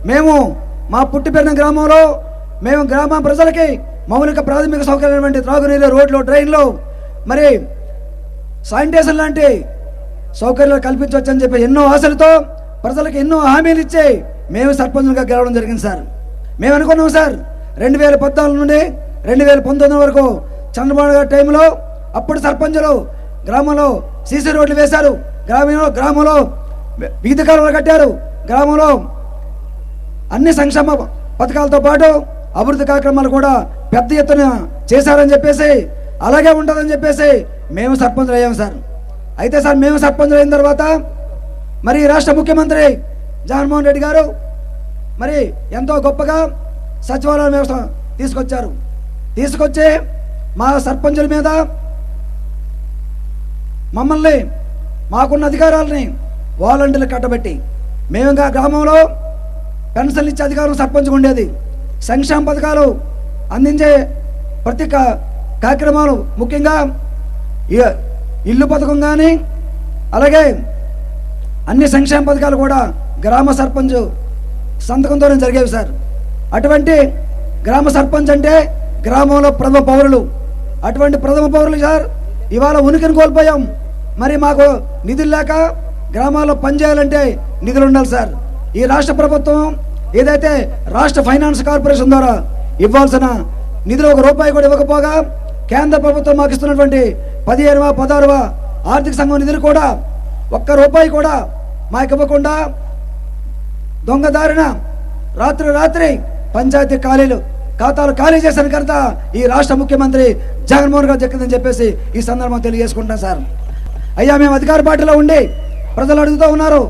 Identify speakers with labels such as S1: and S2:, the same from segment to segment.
S1: మేము మా పుట్టి పెరిగిన గ్రామంలో మేము గ్రామ ప్రజలకి మౌలిక ప్రాథమిక సౌకర్యాలు త్రాగునీరు, రోడ్లు, డ్రైన్లు, మరి శానిటేషన్ లాంటి సౌకర్యాలు కల్పించవచ్చని చెప్పి ఎన్నో ఆశలతో ప్రజలకు ఎన్నో హామీలు ఇచ్చి మేము సర్పంచులుగా గెలవడం జరిగింది సార్. మేము అనుకున్నాం సార్ 2014 నుండి 2019 వరకు చంద్రబాబు గారి టైంలో అప్పుడు సర్పంచులు గ్రామంలో సీసీ రోడ్లు వేశారు, గ్రామంలో వీధి కాలువలు కట్టారు, గ్రామంలో అన్ని సంక్షేమ పథకాలతో పాటు అభివృద్ధి కార్యక్రమాలు కూడా పెద్ద ఎత్తున చేశారని చెప్పేసి, అలాగే ఉంటుందని చెప్పేసి మేము సర్పంచులు అయ్యాం సార్. అయితే సార్ మేము సర్పంచులు అయిన తర్వాత మరి రాష్ట్ర ముఖ్యమంత్రి జగన్మోహన్ రెడ్డి గారు మరి ఎంతో గొప్పగా సచివాలయ వ్యవస్థ తీసుకొచ్చి మా సర్పంచుల మీద మమ్మల్ని మాకున్న అధికారాలని వాలంటీర్లు కట్టబెట్టి మేము గ్రామంలో పెన్షన్లు ఇచ్చే అధికారం సర్పంచ్గా ఉండేది. సంక్షేమ పథకాలు అందించే ప్రతి కార్యక్రమాలు, ముఖ్యంగా ఇల్లు పథకం కానీ అలాగే అన్ని సంక్షేమ పథకాలు కూడా గ్రామ సర్పంచ్ సంతకంతోనే జరిగేవి సార్. అటువంటి గ్రామ సర్పంచ్ అంటే గ్రామంలో ప్రథమ పౌరులు. అటువంటి ప్రథమ పౌరులు సార్ ఇవాళ ఉనికిని కోల్పోయాం. మరి మాకు నిధులు లేక గ్రామాల్లో పనిచేయాలంటే నిధులు ఉండాలి సార్. ఈ రాష్ట్ర ప్రభుత్వం ఏదైతే రాష్ట్ర ఫైనాన్స్ కార్పొరేషన్ ద్వారా ఇవ్వాల్సిన నిధులు 1 రూపాయి కూడా ఇవ్వకపోగా కేంద్ర ప్రభుత్వం మాకు ఇస్తున్నటువంటి 15వ 16వ ఆర్థిక సంఘం నిధులు కూడా 1 రూపాయి కూడా మాకు ఇవ్వకుండా దొంగదారిన రాత్రి పంచాయతీ ఖాతాలు ఖాళీ చేసిన కనుక ఈ రాష్ట్ర ముఖ్యమంత్రి జగన్మోహన్ గారు చెక్కిందని చెప్పేసి ఈ సందర్భం తెలియజేసుకుంటాం సార్. అయ్యా మేము అధికార పార్టీలో ఉండి ప్రజలు అడుగుతూ ఉన్నారు,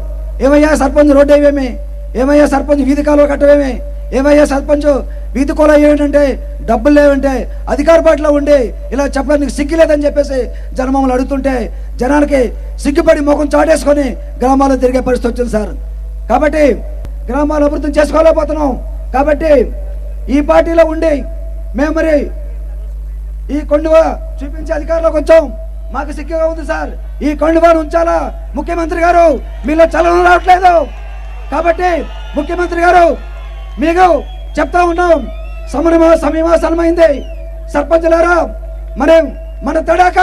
S1: ఏమయ్యా సర్పంచ్ రోడ్డు వేయమేమి, ఏమయ్యా సర్పంచ్ వీధి కాలువ కట్టవేమి, ఏమయ్యా సర్పంచ్ వీధి కోల ఏమిటంటే డబ్బులు లేవంటే అధికార పార్టీలో ఉండి ఇలా చెప్పడానికి సిగ్గు లేదని చెప్పేసి జనమమ్మల్ని అడుగుతుంటే జనానికి సిగ్గుపడి ముఖం చాటేసుకొని గ్రామాల్లో తిరిగే పరిస్థితి వచ్చింది సార్. కాబట్టి గ్రామాలు అభివృద్ధి చేసుకోలేకపోతున్నాం. కాబట్టి ఈ పార్టీలో ఉండి మేము మరి ఈ కొండువ చూపించే అధికారంలోకి వచ్చాం. మాకు సిగ్గుగా ఉంది సార్. ఈ కొండువాను ఉంచాలా ముఖ్యమంత్రి గారు, మీలో చలనం రావట్లేదు. కాబట్టి ముఖ్యమంత్రి గారు మీకు చెప్తా ఉన్నాం, సమయమాసనమైంది. సర్పంచులారా మన తడాక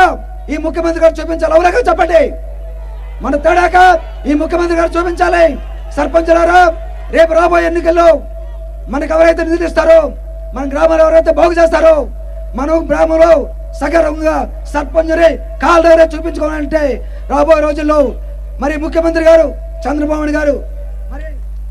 S1: ఈ ముఖ్యమంత్రి గారు చూపించాలి. ఎవరైనా చెప్పండి, మన తడాక ఈ ముఖ్యమంత్రి గారు చూపించాలి. సర్పంచులారా రేపు రాబోయే ఎన్నికల్లో మనకు ఎవరైతే నిధులు ఇస్తారో, మన గ్రామాలు ఎవరైతే బాగు చేస్తారో, మనం గ్రామంలో సగర్వంగా సర్పంచుని కాళ్ళ దగ్గర చూపించుకోవాలంటే రాబోయే రోజుల్లో మరి ముఖ్యమంత్రి గారు చంద్రబాబు నాయుడు గారు